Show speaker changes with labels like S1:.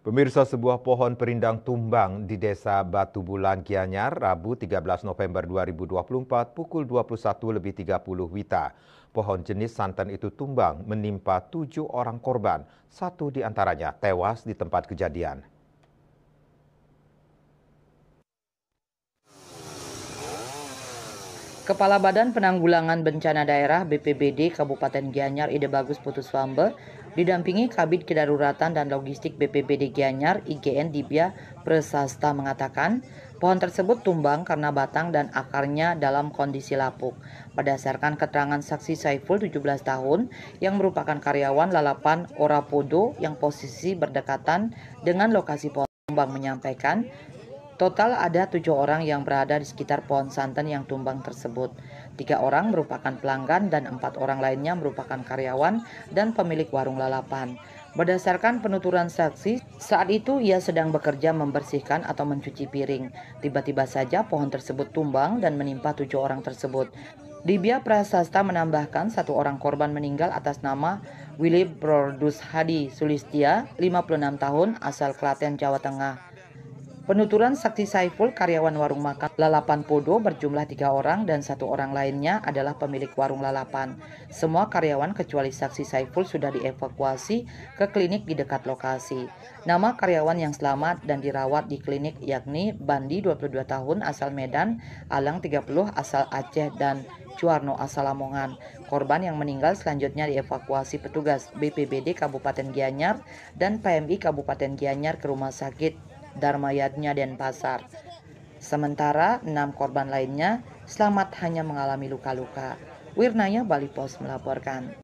S1: Pemirsa, sebuah pohon perindang tumbang di Desa Batu Bulan, Gianyar, Rabu 13 November 2024 pukul 21.30 WITA. Pohon jenis santan itu tumbang menimpa 7 orang korban, 1 di antaranya tewas di tempat kejadian.
S2: Kepala Badan Penanggulangan Bencana Daerah BPBD Kabupaten Gianyar Ide Bagus Putuswambe didampingi Kabid Kedaruratan dan Logistik BPBD Gianyar IGN Dibya Presasta mengatakan pohon tersebut tumbang karena batang dan akarnya dalam kondisi lapuk. Berdasarkan keterangan saksi Saiful 17 tahun yang merupakan karyawan lalapan Orapodo yang posisi berdekatan dengan lokasi pohon tumbang menyampaikan total ada 7 orang yang berada di sekitar pohon santan yang tumbang tersebut. 3 orang merupakan pelanggan dan 4 orang lainnya merupakan karyawan dan pemilik warung lalapan. Berdasarkan penuturan saksi, saat itu ia sedang bekerja membersihkan atau mencuci piring. Tiba-tiba saja pohon tersebut tumbang dan menimpa 7 orang tersebut. Dibya Prasasta menambahkan 1 orang korban meninggal atas nama Willy Brodus Hadi Sulistia, 56 tahun, asal Klaten, Jawa Tengah. Penuturan saksi Saiful, karyawan warung makan Lalapan Podo berjumlah 3 orang dan 1 orang lainnya adalah pemilik warung lalapan. Semua karyawan kecuali saksi Saiful sudah dievakuasi ke klinik di dekat lokasi. Nama karyawan yang selamat dan dirawat di klinik yakni Bandi 22 tahun asal Medan, Alang 30 asal Aceh dan Cuarno asal Lamongan. Korban yang meninggal selanjutnya dievakuasi petugas BPBD Kabupaten Gianyar dan PMI Kabupaten Gianyar ke rumah sakit Dharmayatnya Denpasar. Sementara 6 korban lainnya selamat hanya mengalami luka-luka. Wirnaya Bali Pos melaporkan.